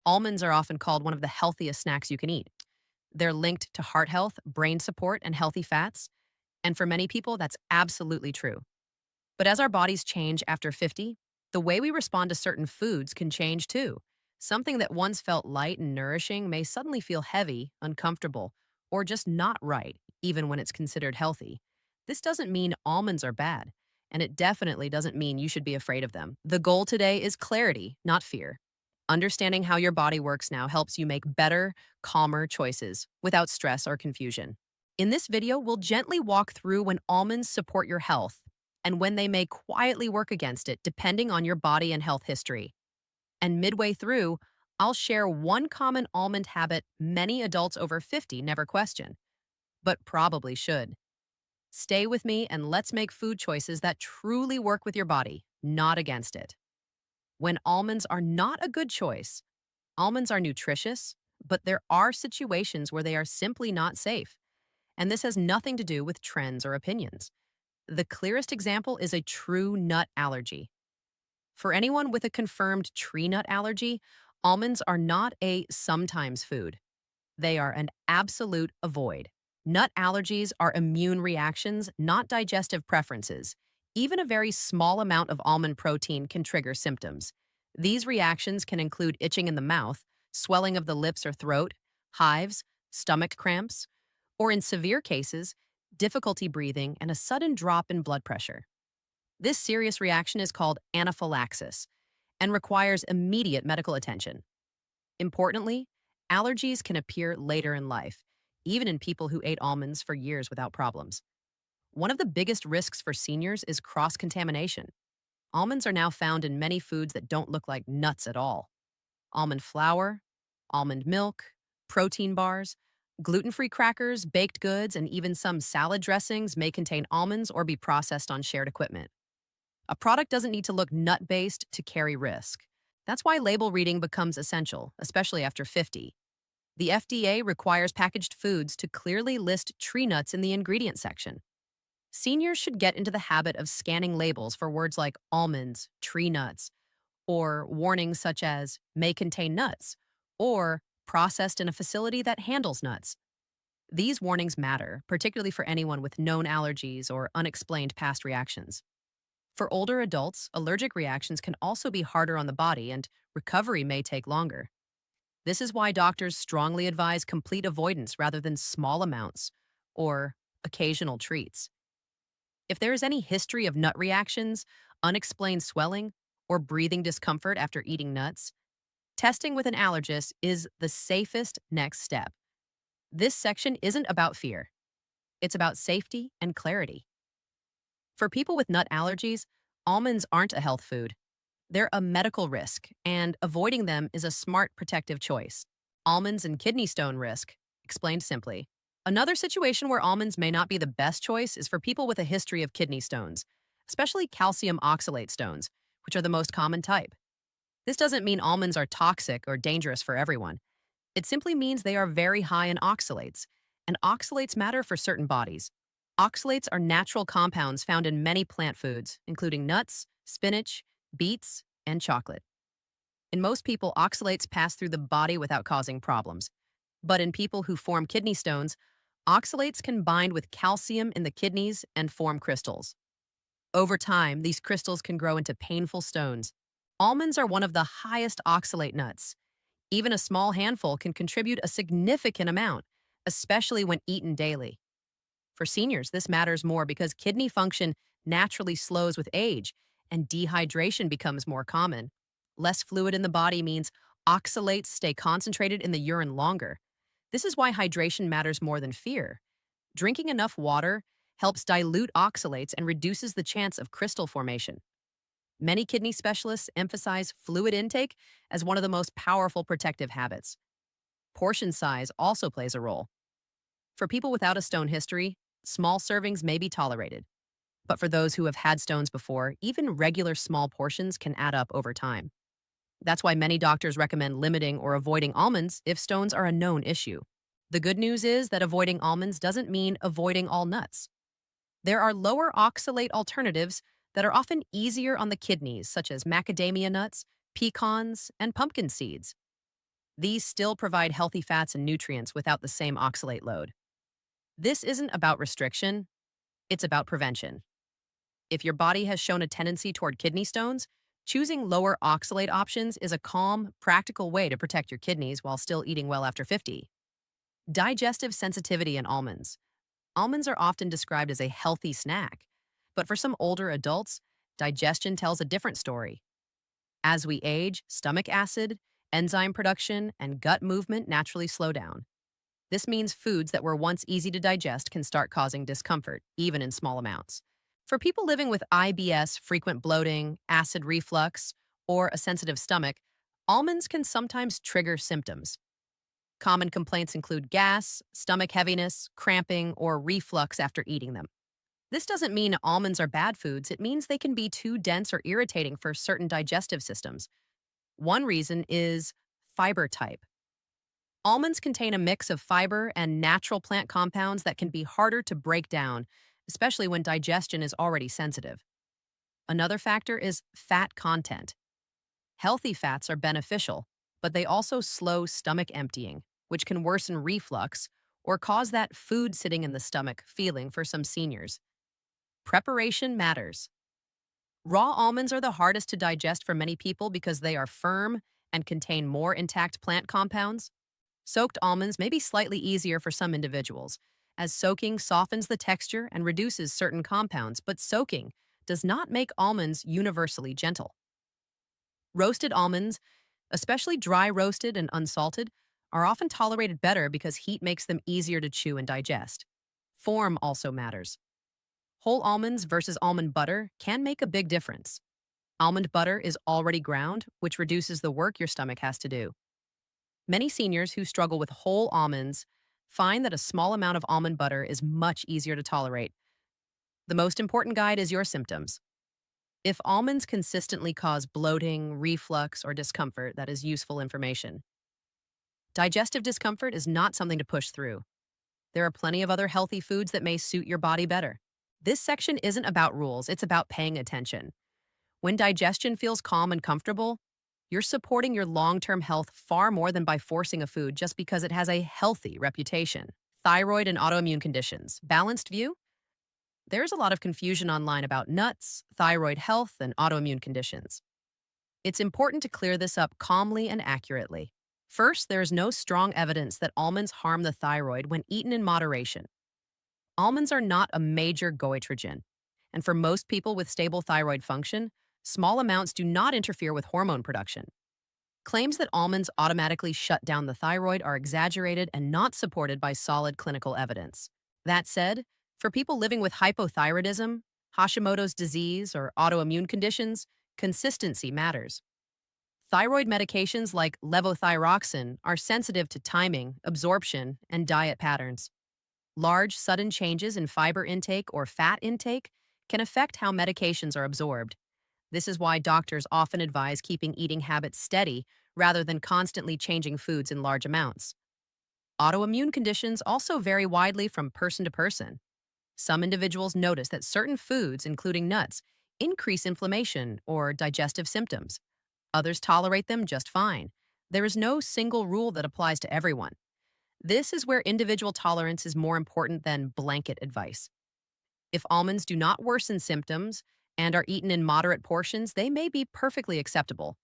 Almonds are often called one of the healthiest snacks you can eat. They're linked to heart health, brain support, and healthy fats. And for many people, that's absolutely true. But as our bodies change after 50, the way we respond to certain foods can change too. Something that once felt light and nourishing may suddenly feel heavy, uncomfortable, or just not right, even when it's considered healthy. This doesn't mean almonds are bad, and it definitely doesn't mean you should be afraid of them. The goal today is clarity, not fear. Understanding how your body works now helps you make better, calmer choices without stress or confusion. In this video, we'll gently walk through when almonds support your health and when they may quietly work against it depending on your body and health history. And midway through, I'll share one common almond habit many adults over 50 never question, but probably should. Stay with me and let's make food choices that truly work with your body, not against it. When almonds are not a good choice, almonds are nutritious, but there are situations where they are simply not safe. And this has nothing to do with trends or opinions. The clearest example is a true nut allergy. For anyone with a confirmed tree nut allergy, almonds are not a sometimes food. They are an absolute avoid. Nut allergies are immune reactions, not digestive preferences. Even a very small amount of almond protein can trigger symptoms. These reactions can include itching in the mouth, swelling of the lips or throat, hives, stomach cramps, or in severe cases, difficulty breathing and a sudden drop in blood pressure. This serious reaction is called anaphylaxis and requires immediate medical attention. Importantly, allergies can appear later in life, even in people who ate almonds for years without problems. One of the biggest risks for seniors is cross-contamination. Almonds are now found in many foods that don't look like nuts at all. Almond flour, almond milk, protein bars, gluten-free crackers, baked goods, and even some salad dressings may contain almonds or be processed on shared equipment. A product doesn't need to look nut-based to carry risk. That's why label reading becomes essential, especially after 50. The FDA requires packaged foods to clearly list tree nuts in the ingredient section. Seniors should get into the habit of scanning labels for words like almonds, tree nuts, or warnings such as may contain nuts, or processed in a facility that handles nuts. These warnings matter, particularly for anyone with known allergies or unexplained past reactions. For older adults, allergic reactions can also be harder on the body and recovery may take longer. This is why doctors strongly advise complete avoidance rather than small amounts or occasional treats. If there is any history of nut reactions, unexplained swelling, or breathing discomfort after eating nuts, testing with an allergist is the safest next step. This section isn't about fear. It's about safety and clarity. For people with nut allergies, almonds aren't a health food. They're a medical risk, and avoiding them is a smart protective choice. Almonds and kidney stone risk, explained simply. Another situation where almonds may not be the best choice is for people with a history of kidney stones, especially calcium oxalate stones, which are the most common type. This doesn't mean almonds are toxic or dangerous for everyone. It simply means they are very high in oxalates, and oxalates matter for certain bodies. Oxalates are natural compounds found in many plant foods, including nuts, spinach, beets, and chocolate. In most people, oxalates pass through the body without causing problems. But in people who form kidney stones, oxalates can bind with calcium in the kidneys and form crystals. Over time, these crystals can grow into painful stones. Almonds are one of the highest oxalate nuts. Even a small handful can contribute a significant amount, especially when eaten daily. For seniors, this matters more because kidney function naturally slows with age and dehydration becomes more common. Less fluid in the body means oxalates stay concentrated in the urine longer. This is why hydration matters more than fear. Drinking enough water helps dilute oxalates and reduces the chance of crystal formation. Many kidney specialists emphasize fluid intake as one of the most powerful protective habits. Portion size also plays a role. For people without a stone history, small servings may be tolerated. But for those who have had stones before, even regular small portions can add up over time. That's why many doctors recommend limiting or avoiding almonds if stones are a known issue. The good news is that avoiding almonds doesn't mean avoiding all nuts. There are lower oxalate alternatives that are often easier on the kidneys, such as macadamia nuts, pecans, and pumpkin seeds. These still provide healthy fats and nutrients without the same oxalate load. This isn't about restriction, it's about prevention. If your body has shown a tendency toward kidney stones, choosing lower oxalate options is a calm, practical way to protect your kidneys while still eating well after 50. Digestive sensitivity in almonds. Almonds are often described as a healthy snack, but for some older adults, digestion tells a different story. As we age, stomach acid, enzyme production, and gut movement naturally slow down. This means foods that were once easy to digest can start causing discomfort, even in small amounts. For people living with IBS, frequent bloating, acid reflux, or a sensitive stomach, almonds can sometimes trigger symptoms. Common complaints include gas, stomach heaviness, cramping, or reflux after eating them. This doesn't mean almonds are bad foods, it means they can be too dense or irritating for certain digestive systems. One reason is fiber type. Almonds contain a mix of fiber and natural plant compounds that can be harder to break down, especially when digestion is already sensitive. Another factor is fat content. Healthy fats are beneficial, but they also slow stomach emptying, which can worsen reflux or cause that food sitting in the stomach feeling for some seniors. Preparation matters. Raw almonds are the hardest to digest for many people because they are firm and contain more intact plant compounds. Soaked almonds may be slightly easier for some individuals, as soaking softens the texture and reduces certain compounds, but soaking does not make almonds universally gentle. Roasted almonds, especially dry roasted and unsalted, are often tolerated better because heat makes them easier to chew and digest. Form also matters. Whole almonds versus almond butter can make a big difference. Almond butter is already ground, which reduces the work your stomach has to do. Many seniors who struggle with whole almonds find that a small amount of almond butter is much easier to tolerate. The most important guide is your symptoms. If almonds consistently cause bloating, reflux, or discomfort, that is useful information. Digestive discomfort is not something to push through. There are plenty of other healthy foods that may suit your body better. This section isn't about rules, it's about paying attention. When digestion feels calm and comfortable, you're supporting your long-term health far more than by forcing a food just because it has a healthy reputation. Thyroid and autoimmune conditions. Balanced view? There's a lot of confusion online about nuts, thyroid health, and autoimmune conditions. It's important to clear this up calmly and accurately. First, there is no strong evidence that almonds harm the thyroid when eaten in moderation. Almonds are not a major goitrogen, and for most people with stable thyroid function, small amounts do not interfere with hormone production. Claims that almonds automatically shut down the thyroid are exaggerated and not supported by solid clinical evidence. That said, for people living with hypothyroidism, Hashimoto's disease, or autoimmune conditions, consistency matters. Thyroid medications like levothyroxine are sensitive to timing, absorption, and diet patterns. Large, sudden changes in fiber intake or fat intake can affect how medications are absorbed. This is why doctors often advise keeping eating habits steady rather than constantly changing foods in large amounts. Autoimmune conditions also vary widely from person to person. Some individuals notice that certain foods, including nuts, increase inflammation or digestive symptoms. Others tolerate them just fine. There is no single rule that applies to everyone. This is where individual tolerance is more important than blanket advice. If almonds do not worsen symptoms and are eaten in moderate portions, they may be perfectly acceptable.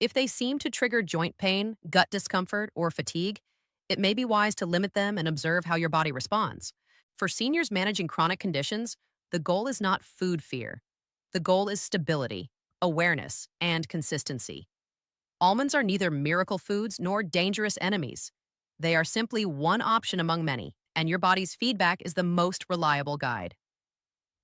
If they seem to trigger joint pain, gut discomfort, or fatigue, it may be wise to limit them and observe how your body responds. For seniors managing chronic conditions, the goal is not food fear. The goal is stability, awareness, and consistency. Almonds are neither miracle foods nor dangerous enemies. They are simply one option among many, and your body's feedback is the most reliable guide.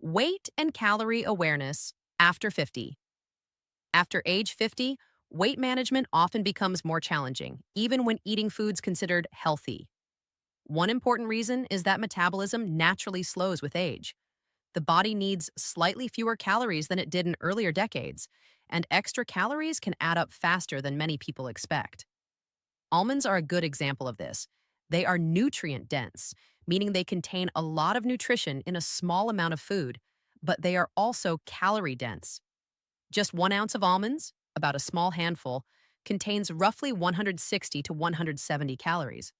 Weight and calorie awareness after 50. After age 50, weight management often becomes more challenging, even when eating foods considered healthy. One important reason is that metabolism naturally slows with age. The body needs slightly fewer calories than it did in earlier decades, and extra calories can add up faster than many people expect. Almonds are a good example of this. They are nutrient dense, meaning they contain a lot of nutrition in a small amount of food, but they are also calorie dense. Just 1 ounce of almonds, about a small handful, contains roughly 160 to 170 calories.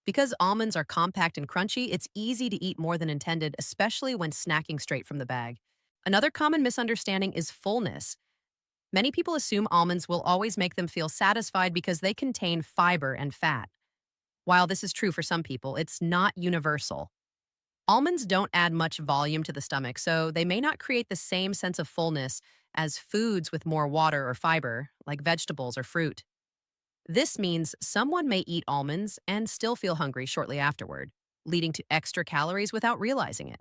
Because almonds are compact and crunchy, it's easy to eat more than intended, especially when snacking straight from the bag. Another common misunderstanding is fullness. Many people assume almonds will always make them feel satisfied because they contain fiber and fat. While this is true for some people, it's not universal. Almonds don't add much volume to the stomach, so they may not create the same sense of fullness as foods with more water or fiber, like vegetables or fruit. This means someone may eat almonds and still feel hungry shortly afterward, leading to extra calories without realizing it.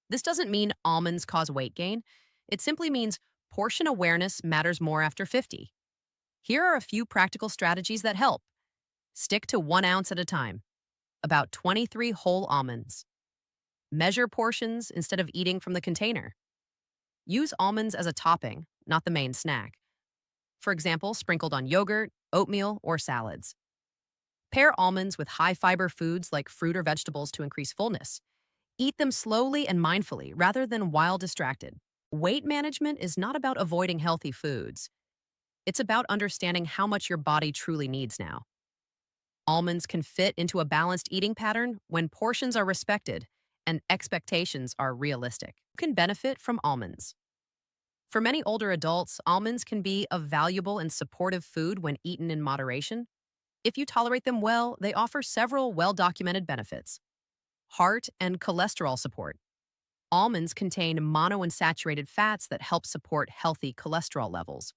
This doesn't mean almonds cause weight gain. It simply means portion awareness matters more after 50. Here are a few practical strategies that help. Stick to 1 ounce at a time, about 23 whole almonds. Measure portions instead of eating from the container. Use almonds as a topping, not the main snack. For example, sprinkled on yogurt, oatmeal, or salads. Pair almonds with high-fiber foods like fruit or vegetables to increase fullness. Eat them slowly and mindfully rather than while distracted. Weight management is not about avoiding healthy foods. It's about understanding how much your body truly needs now. Almonds can fit into a balanced eating pattern when portions are respected and expectations are realistic. You can benefit from almonds. For many older adults, almonds can be a valuable and supportive food when eaten in moderation. If you tolerate them well, they offer several well-documented benefits. Heart and cholesterol support. Almonds contain monounsaturated fats that help support healthy cholesterol levels.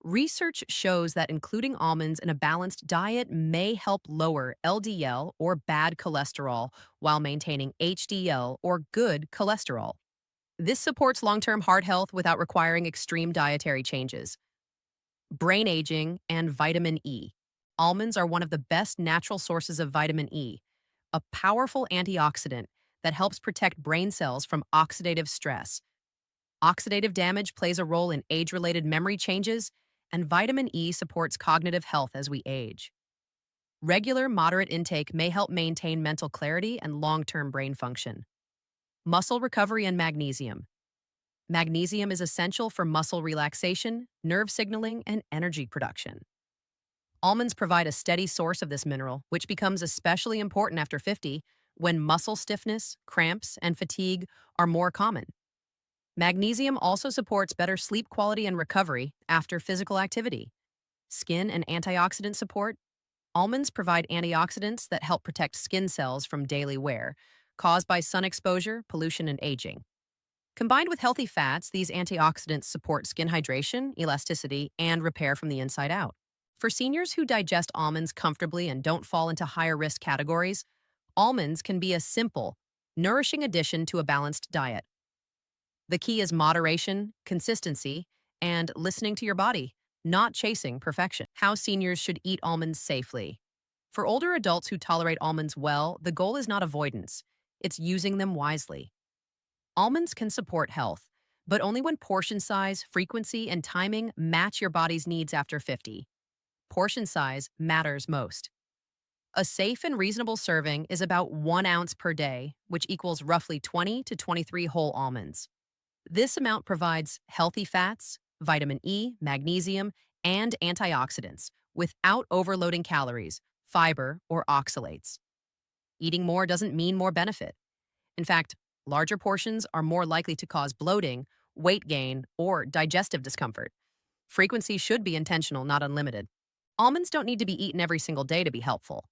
Research shows that including almonds in a balanced diet may help lower LDL or bad cholesterol while maintaining HDL or good cholesterol. This supports long-term heart health without requiring extreme dietary changes. Brain aging and vitamin E. Almonds are one of the best natural sources of vitamin E, a powerful antioxidant that helps protect brain cells from oxidative stress. Oxidative damage plays a role in age-related memory changes, and vitamin E supports cognitive health as we age. Regular, moderate intake may help maintain mental clarity and long-term brain function. Muscle recovery and magnesium. Magnesium is essential for muscle relaxation, nerve signaling, and energy production. Almonds provide a steady source of this mineral, which becomes especially important after 50 when muscle stiffness, cramps, and fatigue are more common. Magnesium also supports better sleep quality and recovery after physical activity. Skin and antioxidant support. Almonds provide antioxidants that help protect skin cells from daily wear, caused by sun exposure, pollution, and aging. Combined with healthy fats, these antioxidants support skin hydration, elasticity, and repair from the inside out. For seniors who digest almonds comfortably and don't fall into higher risk categories, almonds can be a simple, nourishing addition to a balanced diet. The key is moderation, consistency, and listening to your body, not chasing perfection. How seniors should eat almonds safely. For older adults who tolerate almonds well, the goal is not avoidance. It's using them wisely. Almonds can support health, but only when portion size, frequency, and timing match your body's needs after 50. Portion size matters most. A safe and reasonable serving is about 1 ounce per day, which equals roughly 20 to 23 whole almonds. This amount provides healthy fats, vitamin E, magnesium, and antioxidants without overloading calories, fiber, or oxalates. Eating more doesn't mean more benefit. In fact, larger portions are more likely to cause bloating, weight gain, or digestive discomfort. Frequency should be intentional, not unlimited. Almonds don't need to be eaten every single day to be helpful.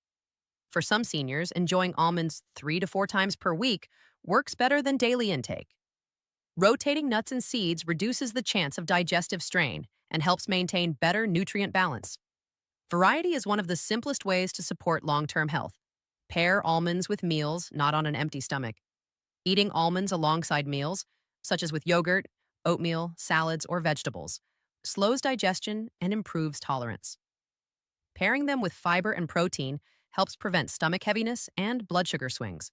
For some seniors, enjoying almonds 3 to 4 times per week works better than daily intake. Rotating nuts and seeds reduces the chance of digestive strain and helps maintain better nutrient balance. Variety is one of the simplest ways to support long-term health. Pair almonds with meals, not on an empty stomach. Eating almonds alongside meals, such as with yogurt, oatmeal, salads, or vegetables, slows digestion and improves tolerance. Pairing them with fiber and protein helps prevent stomach heaviness and blood sugar swings.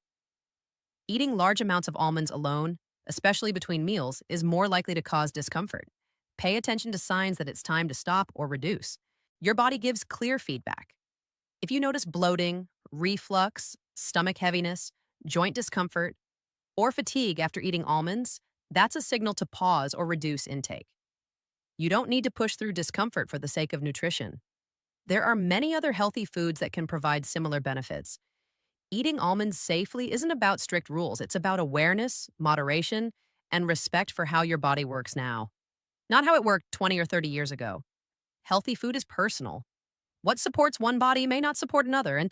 Eating large amounts of almonds alone, especially between meals, is more likely to cause discomfort. Pay attention to signs that it's time to stop or reduce. Your body gives clear feedback. If you notice bloating, reflux, stomach heaviness, joint discomfort, or fatigue after eating almonds, that's a signal to pause or reduce intake. You don't need to push through discomfort for the sake of nutrition. There are many other healthy foods that can provide similar benefits. Eating almonds safely isn't about strict rules, it's about awareness, moderation, and respect for how your body works now, not how it worked 20 or 30 years ago. Healthy food is personal. What supports one body may not support another, and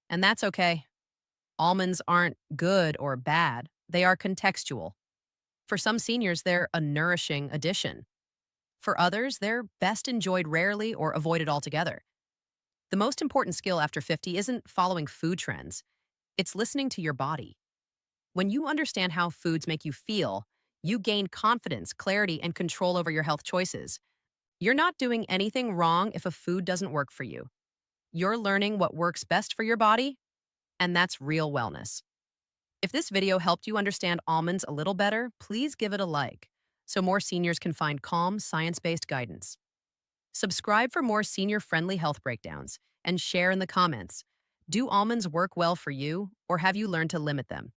that's okay. Almonds aren't good or bad, they are contextual. For some seniors, they're a nourishing addition. For others, they're best enjoyed rarely or avoided altogether. The most important skill after 50 isn't following food trends, it's listening to your body. When you understand how foods make you feel, you gain confidence, clarity, and control over your health choices. You're not doing anything wrong if a food doesn't work for you. You're learning what works best for your body, and that's real wellness. If this video helped you understand almonds a little better, please give it a like so more seniors can find calm, science-based guidance. Subscribe for more senior-friendly health breakdowns and share in the comments. Do almonds work well for you, or have you learned to limit them?